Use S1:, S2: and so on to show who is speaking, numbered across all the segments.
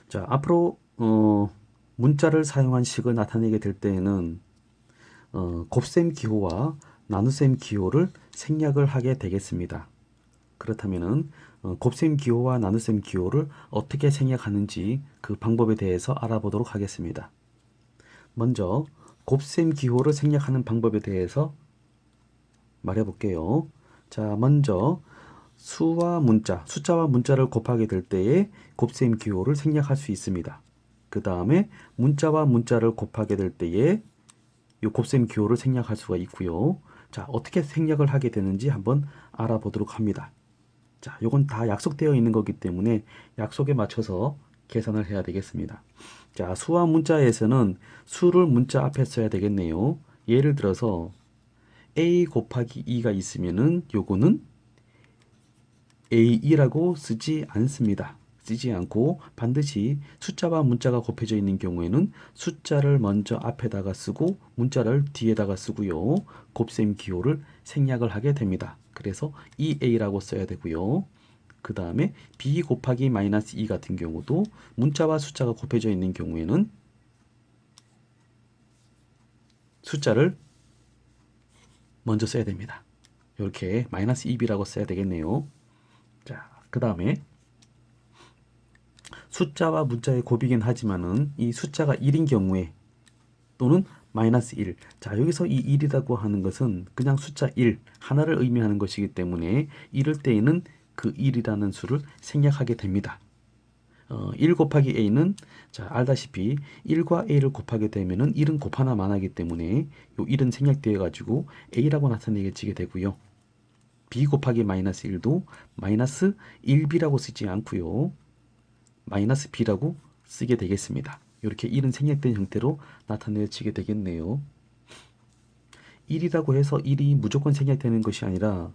S1: 자, 앞으로 문자를 사용한 식을 나타내게 될 때에는 곱셈 기호와 나눗셈 기호를 생략을 하게 되겠습니다. 그렇다면은 곱셈 기호와 나눗셈 기호를 어떻게 생략하는지 그 방법에 대해서 알아보도록 하겠습니다. 먼저 곱셈 기호를 생략하는 방법에 대해서 말해 볼게요. 자, 먼저 수와 문자, 숫자와 문자를 곱하게 될 때에 곱셈 기호를 생략할 수 있습니다. 그 다음에 문자와 문자를 곱하게 될 때에 이 곱셈 기호를 생략할 수가 있고요. 자, 어떻게 생략을 하게 되는지 한번 알아보도록 합니다. 자, 요건 다 약속되어 있는 거기 때문에 약속에 맞춰서 계산을 해야 되겠습니다. 자, 수와 문자에서는 수를 문자 앞에 써야 되겠네요. 예를 들어서 a 곱하기 2가 있으면은 요거는 a2라고 쓰지 않습니다. 쓰지 않고 반드시 숫자와 문자가 곱해져 있는 경우에는 숫자를 먼저 앞에다가 쓰고 문자를 뒤에다가 쓰고요. 곱셈 기호를 생략을 하게 됩니다. 그래서 2a라고 써야 되고요. 그 다음에 b 곱하기 마이너스 2 같은 경우도 문자와 숫자가 곱해져 있는 경우에는 숫자를 먼저 써야 됩니다. 이렇게 마이너스 2b라고 써야 되겠네요. 자, 그 다음에 숫자와 문자의 곱이긴 하지만은 이 숫자가 1인 경우에 또는 마이너스 1. 자, 여기서 이 1이라고 하는 것은 그냥 숫자 1, 하나를 의미하는 것이기 때문에 이럴 때에는 그 1이라는 수를 생략하게 됩니다. 1 곱하기 a는 자, 알다시피 1과 a를 곱하게 되면은 1은 곱 하나만 하기 때문에 요 1은 생략되어 가지고 a라고 나타내게 되고요. b 곱하기 마이너스 1도 마이너스 1b라고 쓰지 않고요. 마이너스 b라고 쓰게 되겠습니다. 이렇게 1은 생략된 형태로 나타내지게 되겠네요. 1이라고 해서 1이 무조건 생략되는 것이 아니라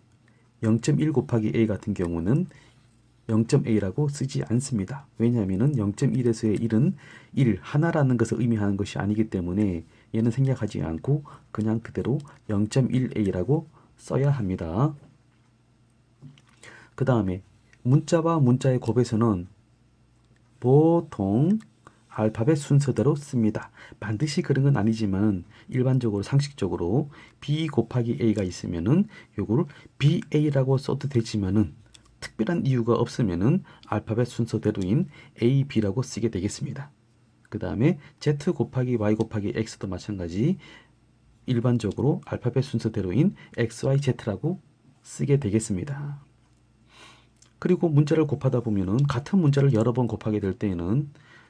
S1: 0.1 곱하기 a 같은 경우는 0.a라고 쓰지 않습니다. 왜냐하면 0.1에서의 1은 1, 하나라는 것을 의미하는 것이 아니기 때문에 얘는 생략하지 않고 그냥 그대로 0.1a라고 써야 합니다. 그 다음에 문자와 문자의 곱에서는 보통 알파벳 순서대로 씁니다. 반드시 그런 건 아니지만 일반적으로 상식적으로 b 곱하기 a가 있으면은 요거를 ba라고 써도 되지만은 특별한 이유가 없으면은 알파벳 순서대로인 a, b라고 쓰게 되겠습니다. 그 다음에 z 곱하기 y 곱하기 x도 마찬가지 일반적으로 알파벳 순서대로인 x, y, z라고 쓰게 되겠습니다. 그리고 문자를 곱하다 보면은 같은 문자를 여러 번 곱하게 될 때에는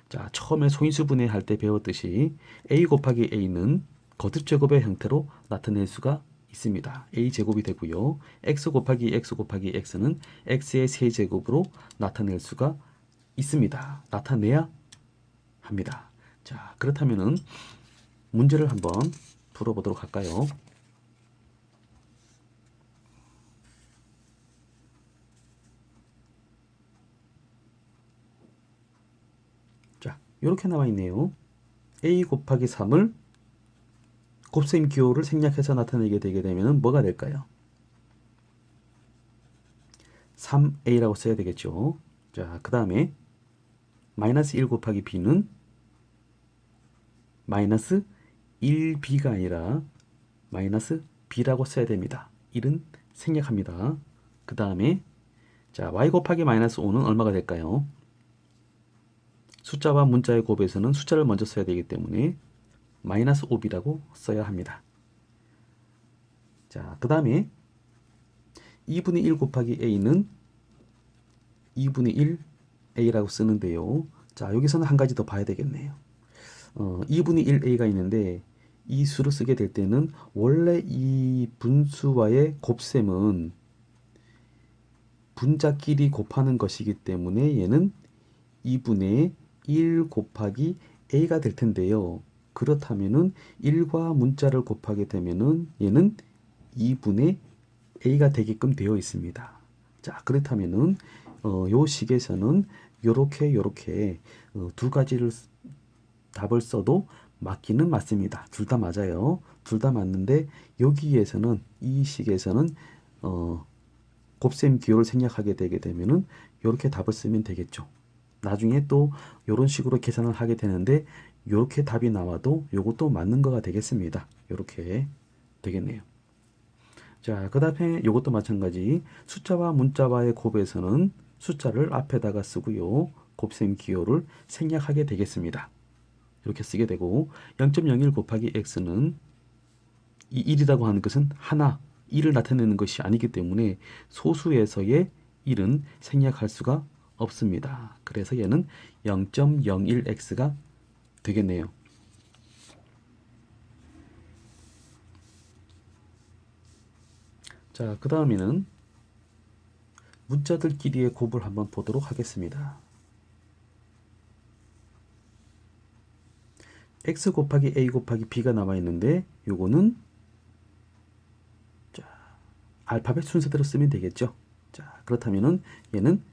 S1: 자, 처음에 소인수분해 할 때 배웠듯이 a 곱하기 a는 거듭 제곱의 형태로 나타낼 수가 있습니다. a 제곱이 되고요. x 곱하기 x 곱하기 x는 x의 세제곱으로 나타낼 수가 있습니다. 나타내야 합니다. 자, 그렇다면은 문제를 한번 풀어보도록 할까요? 자, 이렇게 나와 있네요. a 곱하기 3을 곱셈 기호를 생략해서 나타내게 되게 되면 뭐가 될까요? 3a라고 써야 되겠죠. 자, 그 다음에 마이너스 1 곱하기 b는 마이너스 1b가 아니라 마이너스 b라고 써야 됩니다. 1은 생략합니다. 그 다음에 자, y 곱하기 마이너스 5는 얼마가 될까요? 숫자와 문자의 곱에서는 숫자를 먼저 써야 되기 때문에 마이너스 5b라고 써야 합니다. 자, 그 다음에 2분의 1 곱하기 a는 2분의 1 a라고 쓰는데요. 자, 여기서는 한 가지 더 봐야 되겠네요. 2분의 1 a가 있는데 이 수를 쓰게 될 때는 원래 이 분수와의 곱셈은 분자끼리 곱하는 것이기 때문에 얘는 2분의 1 곱하기 a가 될 텐데요. 그렇다면은 1과 문자를 곱하게 되면은 얘는 2분의 a가 되게끔 되어 있습니다. 자, 그렇다면은 요 식에서는 요렇게 두 가지를 답을 써도 맞기는 맞습니다. 둘 다 맞아요. 둘 다 맞는데 여기에서는 이 식에서는 곱셈 기호를 생략하게 되게 되면은 이렇게 답을 쓰면 되겠죠. 나중에 또 이런 식으로 계산을 하게 되는데 이렇게 답이 나와도 요것도 맞는 거가 되겠습니다. 이렇게 되겠네요. 자, 그 다음에 이것도 마찬가지 숫자와 문자와의 곱에서는 숫자를 앞에다가 쓰고요. 곱셈 기호를 생략하게 되겠습니다. 이렇게 쓰게 되고 0.01 곱하기 x는 이 1이라고 하는 것은 하나, 1을 나타내는 것이 아니기 때문에 소수에서의 1은 생략할 수가 없습니다. 그래서 얘는 0.01x가 되겠네요. 자, 그 다음에는 문자들끼리의 곱을 한번 보도록 하겠습니다. x 곱하기 a 곱하기 b가 남아 있는데 요거는 자, 알파벳 순서대로 쓰면 되겠죠. 자, 그렇다면은 얘는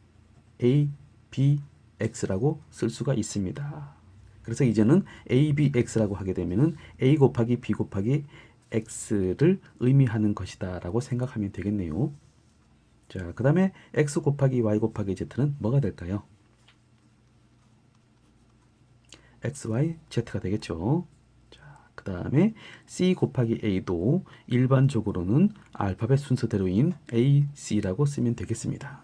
S1: a, b, x라고 쓸 수가 있습니다. 그래서 이제는 a, b, x라고 하게 되면은 a 곱하기 b 곱하기 x를 의미하는 것이다 라고 생각하면 되겠네요. 자, 그 다음에 x 곱하기 y 곱하기 z는 뭐가 될까요? xy, z가 되겠죠. 자, 그 다음에 c 곱하기 a도 일반적으로는 알파벳 순서대로인 a, c라고 쓰면 되겠습니다.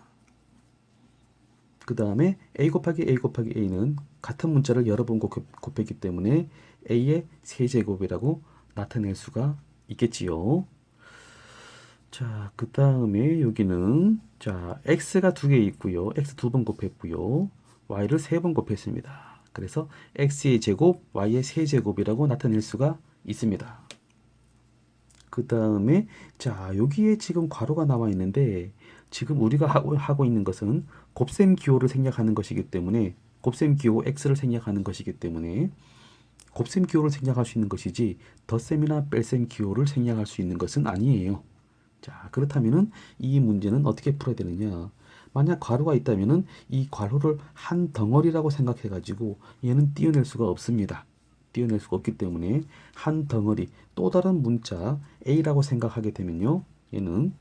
S1: 그 다음에 a 곱하기 a 곱하기 a는 같은 문자를 여러 번 곱했기 때문에 a의 세제곱이라고 나타낼 수가 있겠지요. 자, 그 다음에 여기는 자, x가 두 개 있고요. x 두 번 곱했고요. y를 세 번 곱했습니다. 그래서 x의 제곱, y의 세제곱이라고 나타낼 수가 있습니다. 그 다음에 자, 여기에 지금 괄호가 나와 있는데 지금 우리가 하고 있는 것은 곱셈 기호를 생략하는 것이기 때문에 곱셈 기호 x를 생략하는 것이기 때문에 곱셈 기호를 생략할 수 있는 것이지 덧셈이나 뺄셈 기호를 생략할 수 있는 것은 아니에요. 자, 그렇다면은 이 문제는 어떻게 풀어야 되느냐? 만약 괄호가 있다면은 이 괄호를 한 덩어리라고 생각해 가지고 얘는 띄어낼 수가 없습니다. 띄어낼 수가 없기 때문에 한 덩어리 또 다른 문자 a라고 생각하게 되면요. 얘는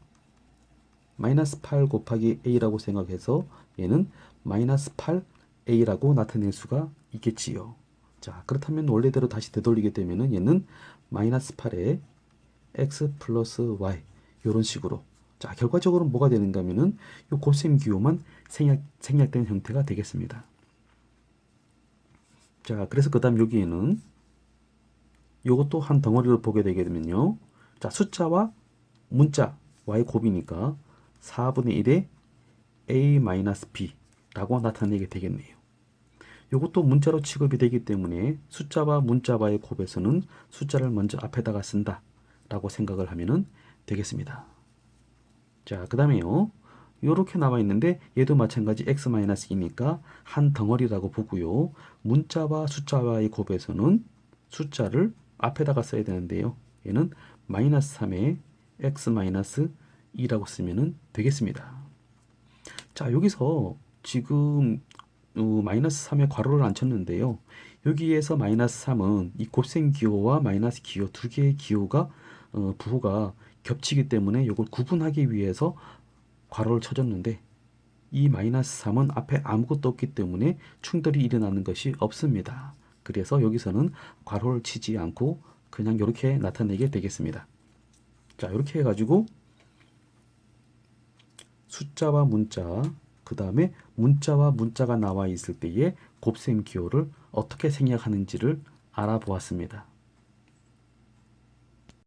S1: 마이너스 8 곱하기 a라고 생각해서 얘는 마이너스 8a라고 나타낼 수가 있겠지요. 자, 그렇다면 원래대로 다시 되돌리게 되면은 얘는 마이너스 8에 x 플러스 y 이런 식으로. 자, 결과적으로 뭐가 되는가 하면은 요 곱셈 기호만 생략된 형태가 되겠습니다. 자, 그래서 그 다음 여기에는 요것도 한 덩어리로 보게 되게 되면요. 자, 숫자와 문자 y 곱이니까 4분의 1에 a-b라고 나타내게 되겠네요. 요것도 문자로 취급이 되기 때문에 숫자와 문자와의 곱에서는 숫자를 먼저 앞에다가 쓴다 라고 생각을 하면 되겠습니다. 자, 그 다음에요. 요렇게 나와 있는데 얘도 마찬가지 x-2니까 한 덩어리라고 보고요. 문자와 숫자와의 곱에서는 숫자를 앞에다가 써야 되는데요. 얘는 마이너스 3에 x-2라고 쓰면 되겠습니다. 자, 여기서 지금 마이너스 3에 괄호를 안 쳤는데요. 여기에서 마이너스 3은 이 곱셈 기호와 마이너스 기호 두 개의 기호가 부호가 겹치기 때문에 이걸 구분하기 위해서 괄호를 쳐줬는데 이 마이너스 3은 앞에 아무것도 없기 때문에 충돌이 일어나는 것이 없습니다. 그래서 여기서는 괄호를 치지 않고 그냥 이렇게 나타내게 되겠습니다. 자, 이렇게 해가지고 숫자와 문자, 그 다음에 문자와 문자가 나와 있을 때의 곱셈 기호를 어떻게 생략하는지를 알아보았습니다.